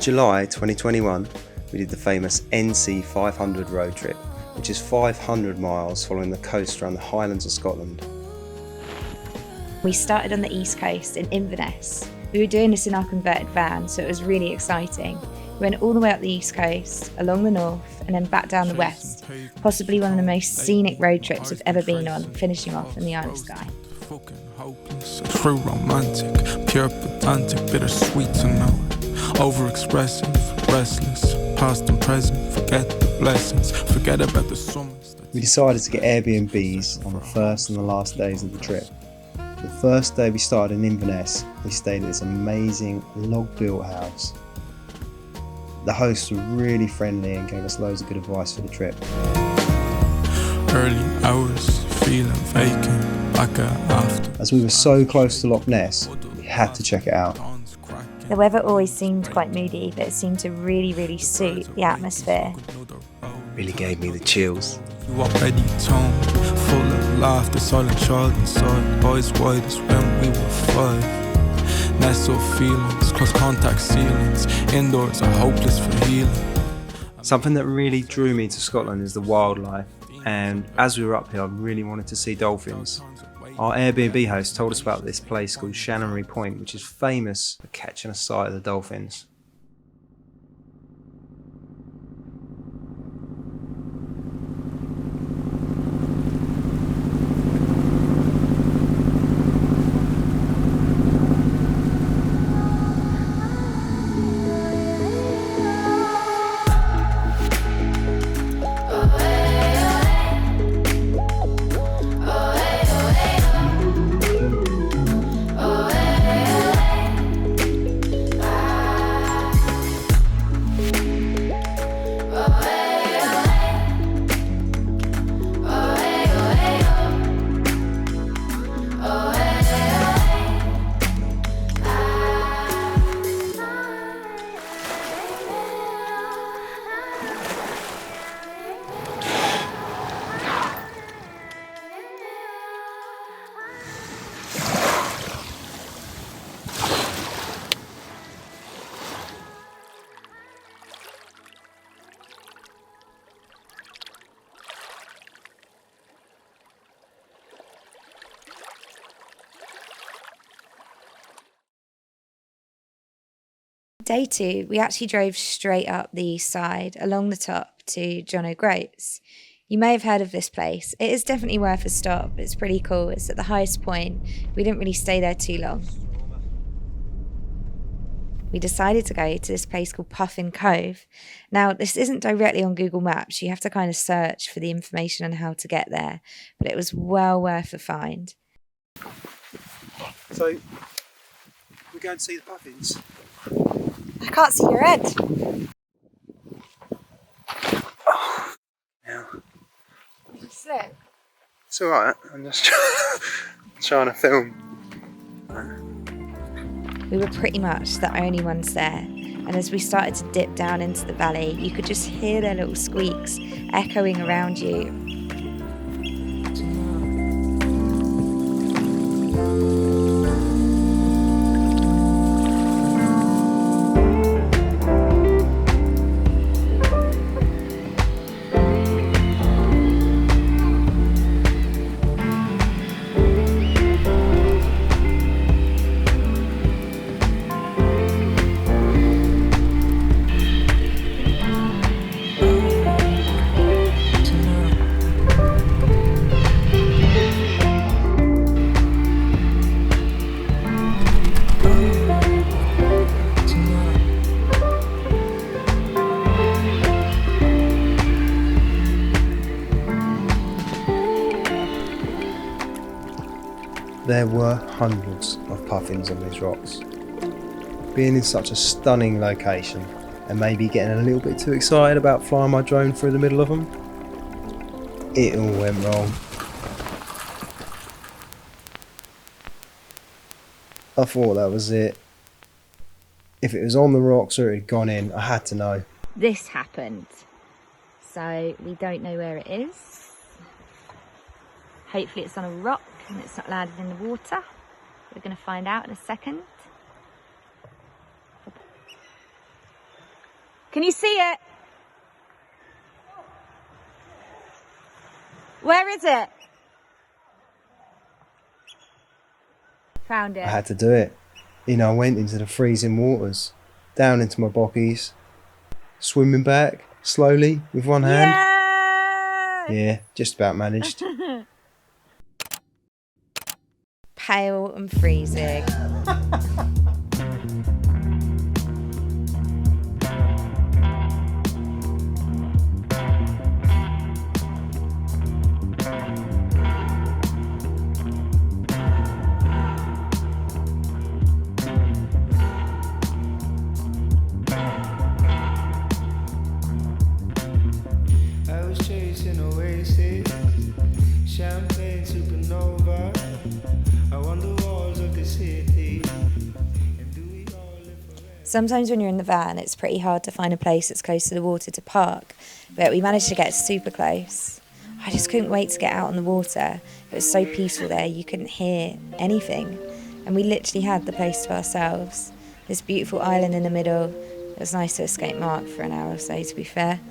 July 2021, we did the famous NC500 road trip, which is 500 miles following the coast around the Highlands of Scotland. We started on the east coast in Inverness. We were doing this in our converted van, so it was really exciting. We went all the way up the east coast, along the north, and then back down the west. Possibly one of the most scenic road trips we've ever been on, finishing off in the Isle of Skye. True romantic, pure pedantic, bittersweet to know. Over-expressive, restless, past and present, forget the blessings, forget about the summers. We decided to get Airbnbs on the first and the last days of the trip. The first day we started in Inverness, we stayed at this amazing log-built house. The hosts were really friendly and gave us loads of good advice for the trip. Early hours, feeling vacant, like a after. As we were so close to Loch Ness, we had to check it out. The weather always seemed quite moody, but it seemed to really suit the atmosphere. Really gave me the chills. You already toned, full of laughter, silent child inside, eyes wide as when we were 5. Nestled feelings, close contact ceilings, indoors are hopeless for healing. Something that really drew me to Scotland is the wildlife, and as we were up here I really wanted to see dolphins. Our Airbnb host told us about this place called Shannon Point, which is famous for catching a sight of the dolphins. Day 2, we actually drove straight up the east side, along the top to John O'Groats. You may have heard of this place. It is definitely worth a stop. It's pretty cool. It's at the highest point. We didn't really stay there too long. We decided to go to this place called Puffin Cove. Now, this isn't directly on Google Maps. You have to kind of search for the information on how to get there, but it was well worth a find. So, we're going to see the puffins. I can't see your head. Oh, now. What's it? It's alright, I'm just trying to film. We were pretty much the only ones there, and as we started to dip down into the valley, you could just hear their little squeaks echoing around you. There were hundreds of puffins on these rocks. Being in such a stunning location and maybe getting a little bit too excited about flying my drone through the middle of them, it all went wrong. I thought that was it. If it was on the rocks or it had gone in, I had to know. This happened. So we don't know where it is. Hopefully it's on a rock and it's not landed in the water. We're going to find out in a second. Can you see it? Where is it? Found it. I had to do it. You know, I went into the freezing waters, down into my bockies, swimming back slowly with one hand. Yeah, just about managed. Pale and freezing. Champagne supernova. I wonder walls of the city. Sometimes when you're in the van, it's pretty hard to find a place that's close to the water to park, but we managed to get super close. I just couldn't wait to get out on the water. It was so peaceful there, you couldn't hear anything. And we literally had the place to ourselves. This beautiful island in the middle. It was nice to escape Mark for an hour or so, to be fair.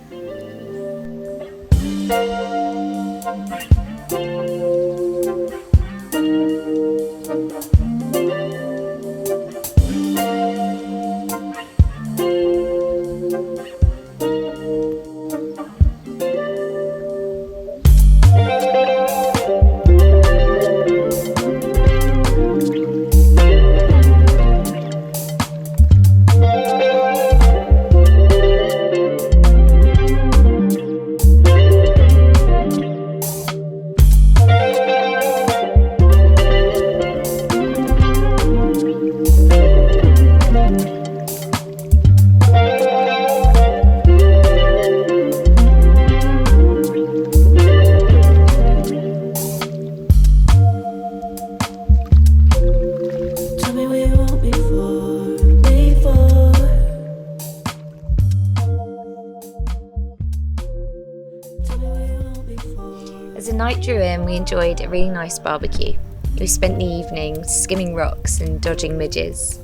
As the night drew in, we enjoyed a really nice barbecue. We spent the evening skimming rocks and dodging midges.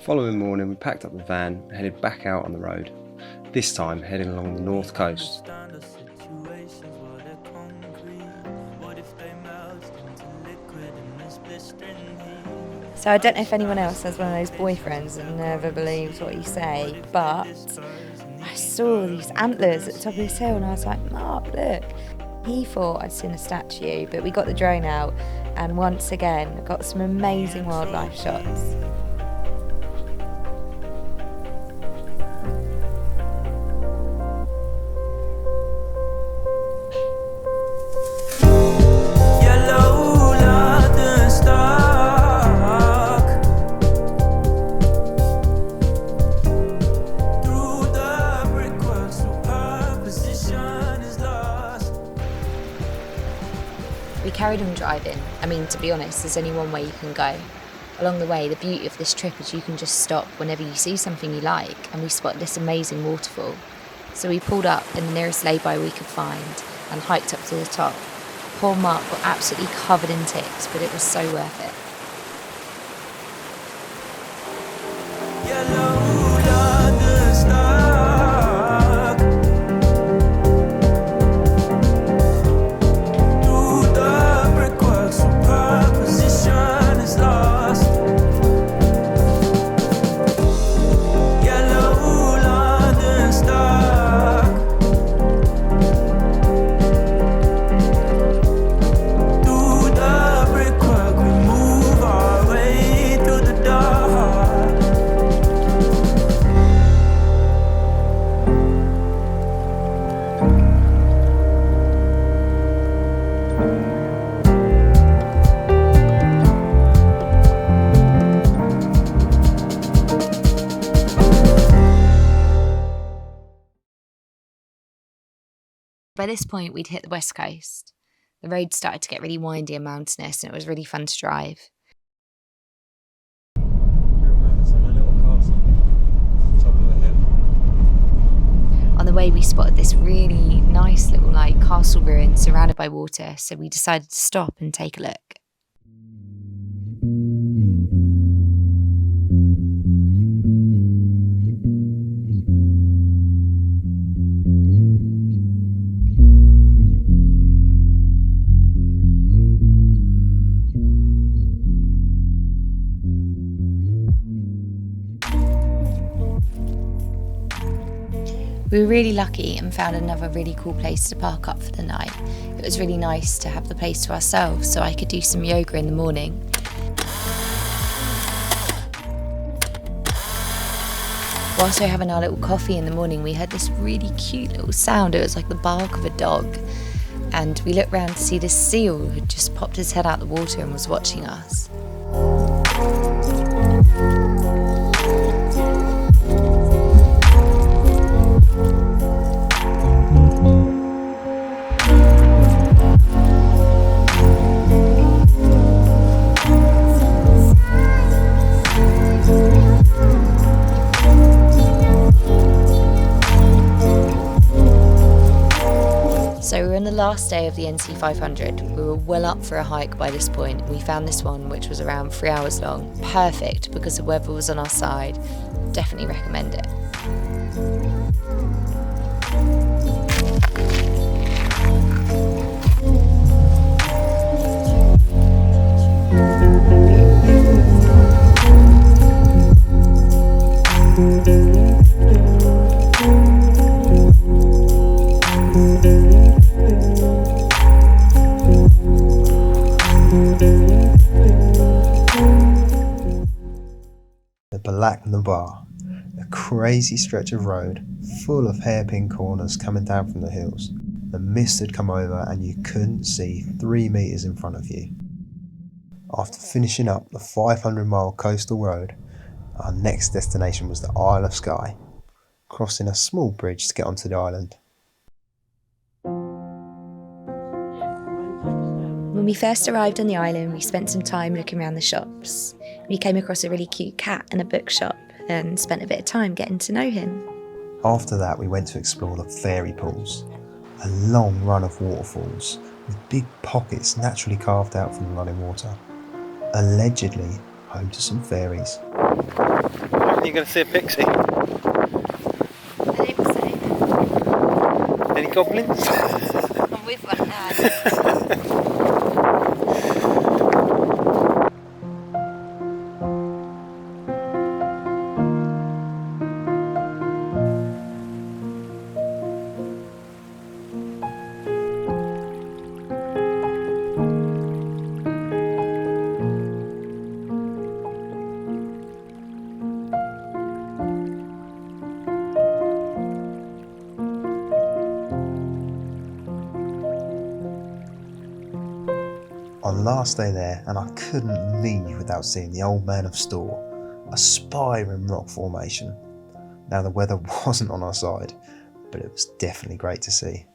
Following morning, we packed up the van and headed back out on the road, this time heading along the north coast. So I don't know if anyone else has one of those boyfriends that never believes what you say, but I saw these antlers at the top of this hill and I was like, Mark, look. He thought I'd seen a statue, but we got the drone out and once again got some amazing wildlife shots. We carried on driving. I mean, to be honest, there's only one way you can go. Along the way, the beauty of this trip is you can just stop whenever you see something you like, and we spotted this amazing waterfall. So we pulled up in the nearest lay-by we could find and hiked up to the top. Poor Mark got absolutely covered in ticks, but it was so worth it. By this point, we'd hit the west coast. The road started to get really windy and mountainous, and it was really fun to drive. On the the way we spotted this really nice little like castle ruin surrounded by water, so we decided to stop and take a look. We were really lucky and found another really cool place to park up for the night. It was really nice to have the place to ourselves so I could do some yoga in the morning. Whilst we were having our little coffee in the morning, we heard this really cute little sound. It was like the bark of a dog. And we looked round to see this seal who had just popped his head out the water and was watching us. So we were on the last day of the NC500. We were well up for a hike by this point. We found this one, which was around 3 hours long. Perfect because the weather was on our side. Definitely recommend it. Black Nabar, a crazy stretch of road full of hairpin corners coming down from the hills. The mist had come over and you couldn't see 3 meters in front of you. After finishing up the 500-mile coastal road, our next destination was the Isle of Skye, crossing a small bridge to get onto the island. When we first arrived on the island, we spent some time looking around the shops. We came across a really cute cat in a bookshop and spent a bit of time getting to know him. After that, we went to explore the fairy pools, a long run of waterfalls with big pockets naturally carved out from the running water, allegedly home to some fairies. You're going to see a pixie? I hope so. Any goblins? I'm with one now. Our last day there, and I couldn't leave without seeing the Old Man of Store, a spiraling rock formation. Now the weather wasn't on our side, but it was definitely great to see.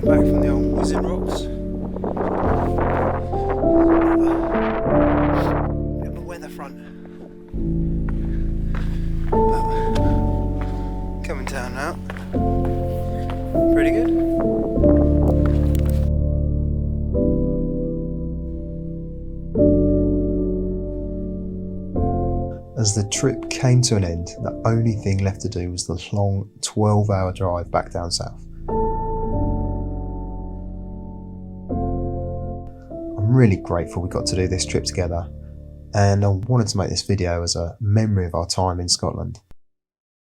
Back from the old Wizard Rocks. Bit of a weather front. But coming down now. Pretty good. As the trip came to an end, the only thing left to do was the long 12-hour drive back down south. I'm really grateful we got to do this trip together, and I wanted to make this video as a memory of our time in Scotland.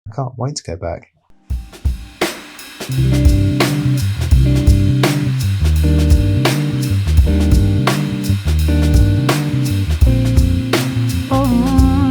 I can't wait to go back. Oh.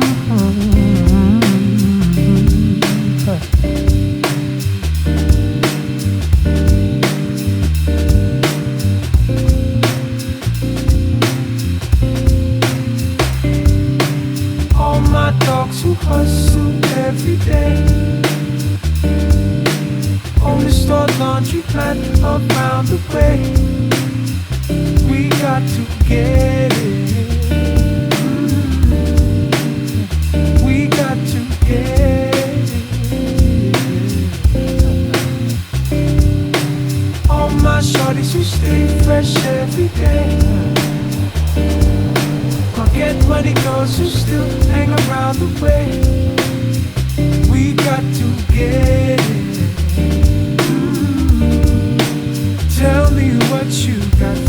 around the way. We got to get it. We got to get it. All my shorties who stay fresh every day. Forget money girls who still hang around the way. We got to get it. Tell me what you got